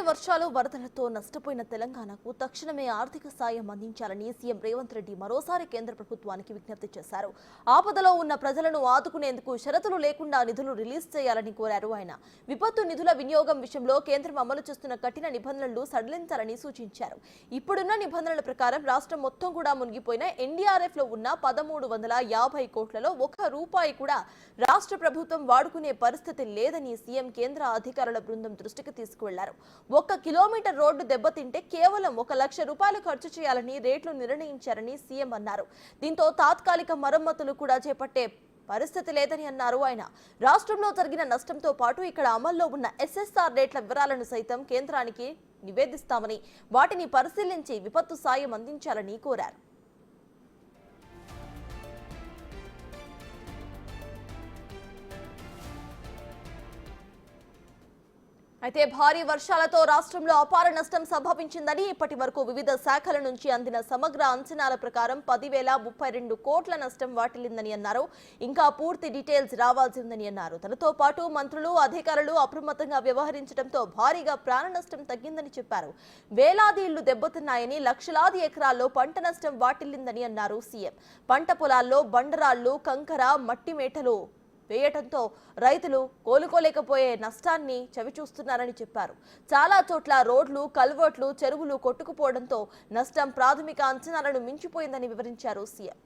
వర్షాలు వరదలతో నష్టపోయిన తెలంగాణకు తక్షణమే ఆర్థిక సాయం అందించాలని సీఎం రేవంత్ రెడ్డి మరోసారి కేంద్ర ప్రభుత్వానికి విజ్ఞప్తి చేశారు. ఆపదలో ఉన్న ప్రజలను ఆదుకునేందుకు షరతులు లేకుండా నిధులు రిలీజ్ చేయాలని కోరారు. ఆయన విపత్తు నిధుల వినియోగం విషయంలో కేంద్రం అమలు చేస్తున్న కఠిన నిబంధనలు సడలించాలని సూచించారు. ఇప్పుడున్న నిబంధనల ప్రకారం రాష్ట్రం మొత్తం కూడా మునిగిపోయిన ఎన్డీఆర్ఎఫ్ లో ఉన్న 1350 కోట్లలో ఒక్క రూపాయి కూడా రాష్ట్ర ప్రభుత్వం వాడుకునే పరిస్థితి లేదని సీఎం కేంద్ర అధికారుల బృందం దృష్టికి తీసుకువెళ్లారు. 1 కిలోమీటర్ రోడ్డు దెబ్బతింటే కేవలం 1 లక్ష రూపాయలు ఖర్చు చేయాలని రేట్లు నిర్ణయించారని సీఎం అన్నారు. దీంతో తాత్కాలిక మరమ్మతులు కూడా చేపట్టే పరిస్థితి లేదని అన్నారు. ఆయన రాష్ట్రంలో జరిగిన నష్టంతో పాటు ఇక్కడ అమల్లో ఉన్న ఎస్ఎస్ఆర్ రేట్ల వివరాలను సైతం కేంద్రానికి నివేదిస్తామని, వాటిని పరిశీలించి విపత్తు సాయం అందించాలని కోరారు. అయితే భారీ వర్షాలతో రాష్ట్రంలో అపార నష్టం సంభవించిందని, ఇప్పటి వరకు వివిధ శాఖల నుంచి అందిన సమగ్ర అంచనాల ప్రకారం 10,032 కోట్ల నష్టం వాటిల్లిందని అన్నారు. ఇంకా పూర్తి డీటెయిల్స్ రావాల్సి ఉందని అన్నారు. తనతో పాటు మంత్రులు, అధికారులు అప్రమత్తంగా వ్యవహరించడంతో భారీగా ప్రాణ నష్టం తగ్గిందని చెప్పారు. వేలాది ఇళ్లు దెబ్బతిన్నాయని, లక్షలాది ఎకరాల్లో పంట నష్టం వాటిల్లిందని అన్నారు సీఎం. పంట పొలాల్లో బండరాళ్లు, కంకర, మట్టి మేటలు వేయటంతో రైతులు కోలుకోలేకపోయే నష్టాన్ని చవిచూస్తున్నారని చెప్పారు. చాలా చోట్ల రోడ్లు, కల్వర్ట్లు, చెరువులు కొట్టుకుపోవడంతో నష్టం ప్రాథమిక అంచనాలను మించిపోయిందని వివరించారు సీఎం.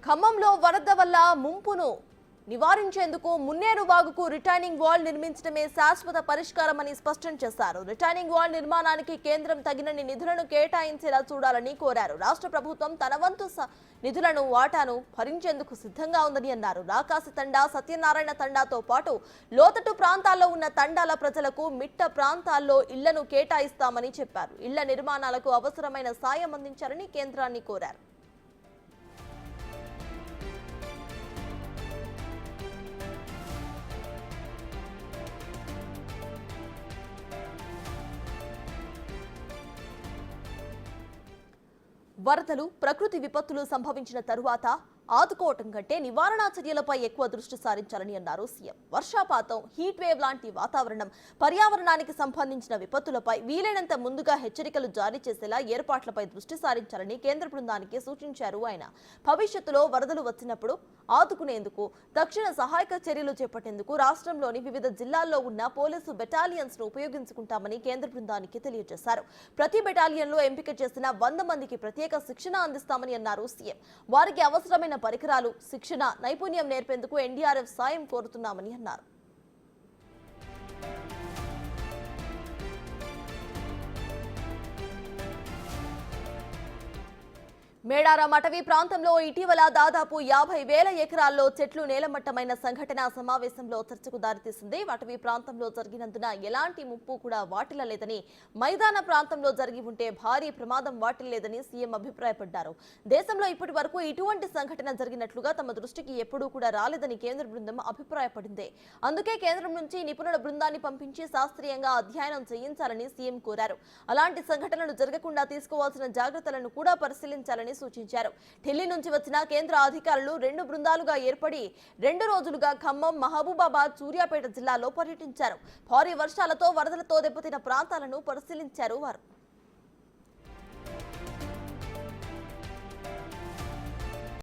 ఖమ్మంలో వరద వల్ల ముంపును నివారించేందుకు మున్నేరు వాగుకు రిటైనింగ్ వాల్ నిర్మించడమే శాశ్వత పరిష్కారమని స్పష్టం చేశారు. రిటైనింగ్ వాల్ నిర్మాణానికి కేంద్రం తగినన్ని నిధులను కేటాయించేలా చూడాలని కోరారు. రాష్ట్ర ప్రభుత్వం తన వంతు నిధులను వాటాను భరించేందుకు సిద్ధంగా ఉందని అన్నారు. రాకాసి తండా, సత్యనారాయణ తండాతో పాటు లోతట్టు ప్రాంతాల్లో ఉన్న తండాల ప్రజలకు మిట్ట ప్రాంతాల్లో ఇళ్లను కేటాయిస్తామని చెప్పారు. ఇళ్ల నిర్మాణాలకు అవసరమైన సాయం అందించాలని కేంద్రాన్ని కోరారు. వరదలు, ప్రకృతి విపత్తులు సంభవించిన తరువాత ఆదుకోవటం కంటే నివారణా చర్యలపై ఎక్కువ దృష్టి సారించాలని అన్నారు సీఎం. వర్షాపాతం, హీట్ వేవ్ లాంటి వాతావరణం, పర్యావరణానికి సంబంధించిన విపత్తులపై వీలైనంత ముందుగా హెచ్చరికలు జారీ చేసేలా ఏర్పాట్లపై దృష్టి సారించాలని కేంద్ర బృందానికి సూచించారు. ఆయన భవిష్యత్తులో వరదలు వచ్చినప్పుడు ఆదుకునేందుకు తక్షణ సహాయక చర్యలు చేపట్టేందుకు రాష్ట్రంలోని వివిధ జిల్లాల్లో ఉన్న పోలీసు బెటాలియన్స్ ను ఉపయోగించుకుంటామని కేంద్ర బృందానికి తెలియజేశారు. ప్రతి బెటాలియన్ లో ఎంపిక చేసిన 100 మందికి ప్రత్యేక శిక్షణ అందిస్తామని అన్నారు సీఎం. వారికి అవసరమైన పరికరాలు, శిక్షణ, నైపుణ్యం నేర్పేందుకు ఎన్డీఆర్ఎఫ్ సాయం కోరుతున్నామని అన్నారు. మేడారం అటవీ ప్రాంతంలో ఇటీవల దాదాపు 50,000 ఎకరాల్లో చెట్లు నేలమట్టమైన సంఘటన సమావేశంలో చర్చకు దారితీసింది. అటవీ ప్రాంతంలో జరిగినందున ఎలాంటి ముప్పు కూడా వాటిల్లలేదని, మైదాన ప్రాంతంలో జరిగి ఉంటే భారీ ప్రమాదం వాటిల్లేదని సీఎం అభిప్రాయపడ్డారు. దేశంలో ఇప్పటి వరకు ఇటువంటి సంఘటన జరిగినట్లుగా తమ దృష్టికి ఎప్పుడూ కూడా రాలేదని కేంద్ర బృందం అభిప్రాయపడింది. అందుకే కేంద్రం నుంచి నిపుణుల బృందాన్ని పంపించి శాస్త్రీయంగా అధ్యయనం చేయించాలని సీఎం కోరారు. అలాంటి సంఘటనలు జరగకుండా తీసుకోవాల్సిన జాగ్రత్తలను కూడా పరిశీలించాలని సూచించారు. ఢిల్లీ నుంచి వచ్చిన కేంద్ర అధికారులు 2 బృందాలుగా ఏర్పడి 2 రోజులుగా ఖమ్మం, మహబూబాబాద్, సూర్యాపేట జిల్లాలో పర్యటించారు. భారీ వర్షాలతో, వరదలతో దెబ్బతిన్న ప్రాంతాలను పరిశీలించారు వారు.